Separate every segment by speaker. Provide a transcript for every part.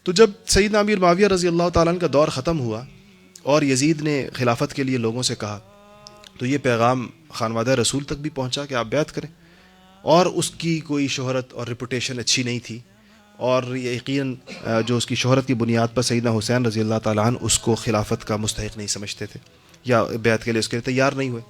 Speaker 1: تو جب سیدنا امیر معاویہ رضی اللہ تعالیٰ عنہ کا دور ختم ہوا اور یزید نے خلافت کے لیے لوگوں سے کہا تو یہ پیغام خانوادہ رسول تک بھی پہنچا کہ آپ بیعت کریں، اور اس کی کوئی شہرت اور ریپوٹیشن اچھی نہیں تھی، اور یقیناً جو اس کی شہرت کی بنیاد پر سیدنا حسین رضی اللہ تعالیٰ عنہ اس کو خلافت کا مستحق نہیں سمجھتے تھے یا بیعت کے لیے اس کے لیے تیار نہیں ہوئے۔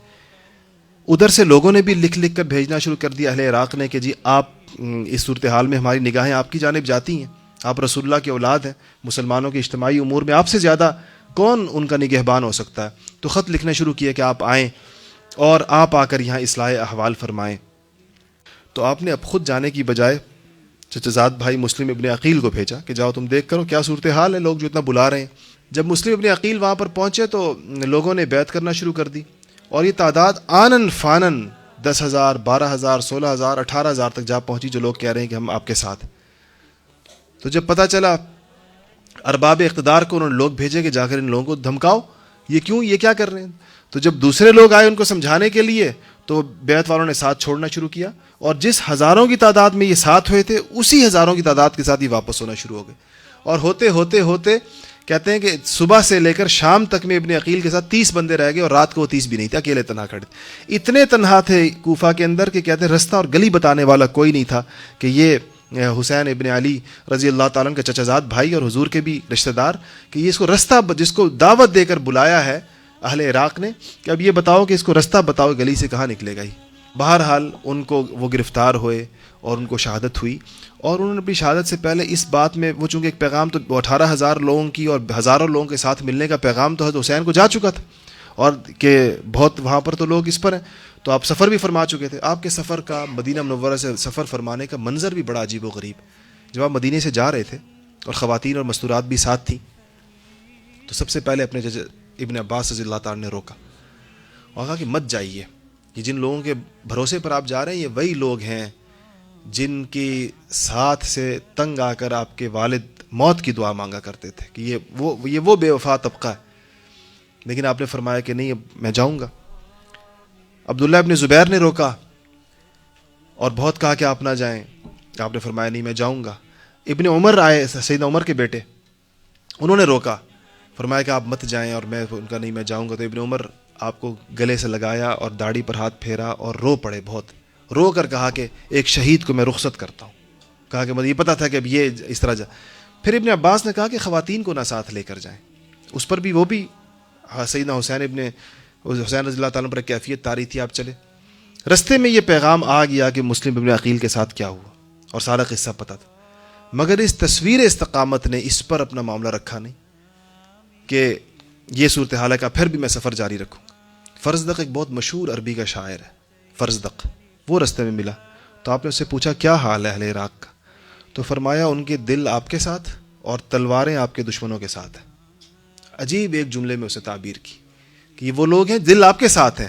Speaker 1: ادھر سے لوگوں نے بھی لکھ لکھ کر بھیجنا شروع کر دیا اہل عراق نے کہ جی آپ اس صورتحال میں ہماری نگاہیں آپ کی جانب جاتی ہیں، آپ رسول اللہ کی اولاد ہیں، مسلمانوں کے اجتماعی امور میں آپ سے زیادہ کون ان کا نگہبان ہو سکتا ہے۔ تو خط لکھنے شروع کیے کہ آپ آئیں اور آپ آ کر یہاں اصلاح احوال فرمائیں۔ تو آپ نے اب خود جانے کی بجائے چچا زاد بھائی مسلم ابن عقیل کو بھیجا کہ جاؤ تم دیکھ کرو کیا صورتحال ہے، لوگ جو اتنا بلا رہے ہیں۔ جب مسلم ابن عقیل وہاں پر پہنچے تو لوگوں نے بیعت کرنا شروع کر دی، اور یہ تعداد آنن فانن 10,000 12,000 16,000 18,000 تک جا پہنچی، جو لوگ کہہ رہے ہیں کہ ہم آپ کے ساتھ ہیں۔ تو جب پتہ چلا ارباب اقتدار کو، انہوں نے لوگ بھیجے کہ جا کر ان لوگوں کو دھمکاؤ، یہ کیوں، یہ کیا کر رہے ہیں۔ تو جب دوسرے لوگ آئے ان کو سمجھانے کے لیے تو بیعت والوں نے ساتھ چھوڑنا شروع کیا، اور جس ہزاروں کی تعداد میں یہ ساتھ ہوئے تھے اسی ہزاروں کی تعداد کے ساتھ یہ واپس ہونا شروع ہو گئے، اور ہوتے ہوتے ہوتے کہتے ہیں کہ صبح سے لے کر شام تک میں ابن عقیل کے ساتھ 30 بندے رہ گئے، اور رات کو وہ 30 بھی نہیں تھے، اکیلے تنہا کھڑے تھے۔ اتنے تنہا تھے کوفہ کے اندر کہ کہتے ہیں رستہ اور گلی بتانے والا کوئی نہیں تھا کہ یہ حسین ابن علی رضی اللہ تعالیٰ عنہ کا چچا زاد بھائی اور حضور کے بھی رشتہ دار، کہ یہ اس کو رستہ، جس کو دعوت دے کر بلایا ہے اہل عراق نے، کہ اب یہ بتاؤ کہ اس کو رستہ بتاؤ گلی سے کہاں نکلے گا ہی۔ بہرحال ان کو وہ گرفتار ہوئے اور ان کو شہادت ہوئی، اور انہوں نے اپنی شہادت سے پہلے اس بات میں، وہ چونکہ ایک پیغام تو 18,000 لوگوں کی اور ہزاروں لوگوں کے ساتھ ملنے کا پیغام تو حضرت حسین کو جا چکا تھا، اور کہ بہت وہاں پر تو لوگ اس پر ہیں، تو آپ سفر بھی فرما چکے تھے۔ آپ کے سفر کا، مدینہ منورہ سے سفر فرمانے کا منظر بھی بڑا عجیب و غریب۔ جب آپ مدینے سے جا رہے تھے اور خواتین اور مستورات بھی ساتھ تھیں، تو سب سے پہلے اپنے ابن عباس رضی اللہ تعالیٰ نے روکا اور کہا کہ مت جائیے، یہ جن لوگوں کے بھروسے پر آپ جا رہے ہیں یہ وہی لوگ ہیں جن کی ساتھ سے تنگ آ کر آپ کے والد موت کی دعا مانگا کرتے تھے، کہ یہ وہ بے وفا طبقہ ہے۔ لیکن آپ نے فرمایا کہ نہیں، اب میں جاؤں گا۔ عبداللہ ابن زبیر نے روکا اور بہت کہا کہ آپ نہ جائیں، آپ نے فرمایا نہیں، میں جاؤں گا۔ ابن عمر آئے، سیدنا عمر کے بیٹے، انہوں نے روکا، فرمایا کہ آپ مت جائیں، اور میں ان کا نہیں، میں جاؤں گا۔ تو ابن عمر آپ کو گلے سے لگایا اور داڑھی پر ہاتھ پھیرا اور رو پڑے، بہت رو کر کہا کہ ایک شہید کو میں رخصت کرتا ہوں۔ کہا کہ مجھے یہ پتا تھا کہ اب یہ اس طرح جا۔ پھر ابن عباس نے کہا کہ خواتین کو نہ ساتھ لے کر جائیں، اس پر بھی وہ بھی سیدنا حسین رضی اللہ تعالیٰ پر کیفیت طاری تھی، آپ چلے۔ رستے میں یہ پیغام آ گیا کہ مسلم ابن عقیل کے ساتھ کیا ہوا، اور سارا قصہ پتہ تھا، مگر اس تصویر استقامت نے اس پر اپنا معاملہ رکھا نہیں کہ یہ صورتحال ہے کہ پھر بھی میں سفر جاری رکھوں۔ فرزدق ایک بہت مشہور عربی کا شاعر ہے، فرزدق، وہ رستے میں ملا، تو آپ نے اس سے پوچھا کیا حال ہے اہل عراق کا، تو فرمایا ان کے دل آپ کے ساتھ اور تلواریں آپ کے دشمنوں کے ساتھ ہیں۔ عجیب ایک جملے میں اسے تعبیر کی کہ یہ وہ لوگ ہیں، دل آپ کے ساتھ ہیں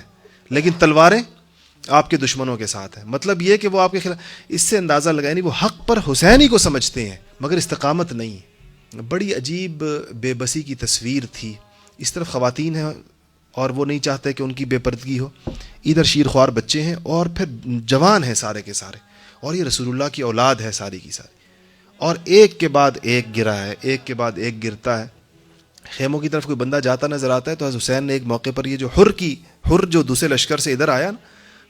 Speaker 1: لیکن تلواریں آپ کے دشمنوں کے ساتھ ہیں۔ مطلب یہ کہ وہ آپ کے خلاف، اس سے اندازہ لگائے نہیں، وہ حق پر حسین ہی کو سمجھتے ہیں مگر استقامت نہیں۔ بڑی عجیب بے بسی کی تصویر تھی۔ اس طرف خواتین ہیں اور وہ نہیں چاہتے کہ ان کی بے پردگی ہو، ادھر شیر خوار بچے ہیں اور پھر جوان ہیں سارے کے سارے، اور یہ رسول اللہ کی اولاد ہے ساری کی ساری، اور ایک کے بعد ایک گرا ہے، ایک کے بعد ایک گرتا ہے۔ خیموں کی طرف کوئی بندہ جاتا نظر آتا ہے تو حضرت حسین نے ایک موقع پر یہ جو حر جو دوسرے لشکر سے ادھر آیا نا،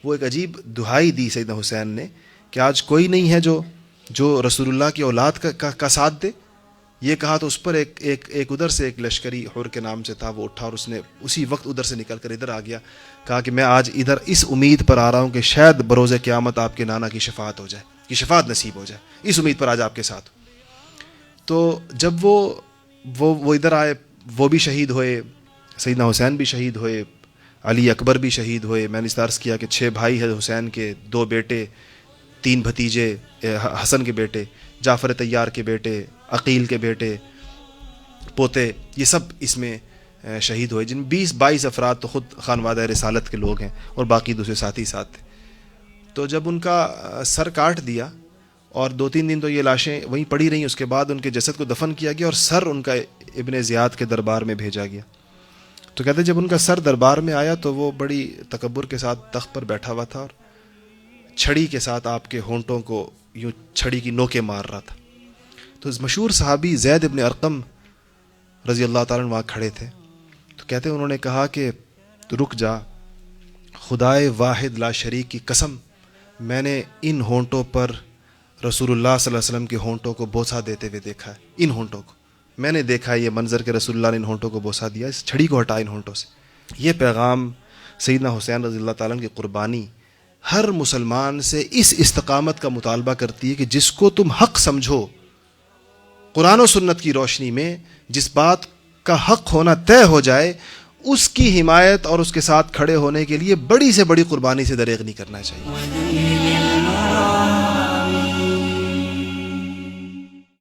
Speaker 1: وہ ایک عجیب دہائی دی سیدنا حسین نے کہ آج کوئی نہیں ہے جو رسول اللہ کی اولاد کا ساتھ دے۔ یہ کہا تو اس پر ایک ادھر سے ایک لشکری حر کے نام سے تھا، وہ اٹھا اور اس نے اسی وقت ادھر سے نکل کر ادھر آ گیا، کہا کہ میں آج ادھر اس امید پر آ رہا ہوں کہ شاید بروز قیامت آپ کے نانا کی شفاعت ہو جائے، کی شفاعت نصیب ہو جائے، اس امید پر آج آپ کے ساتھ۔ تو جب وہ ادھر آئے، وہ بھی شہید ہوئے، سیدنا حسین بھی شہید ہوئے، علی اکبر بھی شہید ہوئے۔ میں نے اس عرض کیا کہ 6 بھائی ہیں حسین کے، 2 بیٹے، 3 بھتیجے، حسن کے بیٹے، جعفر طیار کے بیٹے، عقیل کے بیٹے، پوتے، یہ سب اس میں شہید ہوئے، جن 20-22 افراد تو خود خانوادہ رسالت کے لوگ ہیں اور باقی دوسرے ساتھی ساتھ تھے۔ تو جب ان کا سر کاٹ دیا اور 2-3 دن تو یہ لاشیں وہیں پڑی رہیں، اس کے بعد ان کے جسد کو دفن کیا گیا اور سر ان کا ابن زیاد کے دربار میں بھیجا گیا۔ تو کہتے ہیں جب ان کا سر دربار میں آیا تو وہ بڑی تکبر کے ساتھ تخت پر بیٹھا ہوا تھا اور چھڑی کے ساتھ آپ کے ہونٹوں کو یوں چھڑی کی نوکیں مار رہا تھا۔ تو مشہور صحابی زید ابن ارقم رضی اللہ تعالیٰ عنہ وہاں کھڑے تھے. تو کہتے ہیں انہوں نے کہا کہ تو رک جا، خدائے واحد لا شریک کی قسم، میں نے ان ہونٹوں پر رسول اللہ صلی اللہ علیہ وسلم کے ہونٹوں کو بوسہ دیتے ہوئے دیکھا ہے. ان ہونٹوں کو میں نے دیکھا ہے، یہ منظر کہ رسول اللہ نے ان ہونٹوں کو بوسہ دیا، اس چھڑی کو ہٹا ان ہونٹوں سے. یہ پیغام سیدنا حسین رضی اللہ تعالیٰ عنہ کی قربانی ہر مسلمان سے اس استقامت کا مطالبہ کرتی ہے کہ جس کو تم حق سمجھو قرآن و سنت کی روشنی میں، جس بات کا حق ہونا طے ہو جائے، اس کی حمایت اور اس کے ساتھ کھڑے ہونے کے لیے بڑی سے بڑی قربانی سے دریغ نہیں کرنا چاہیے.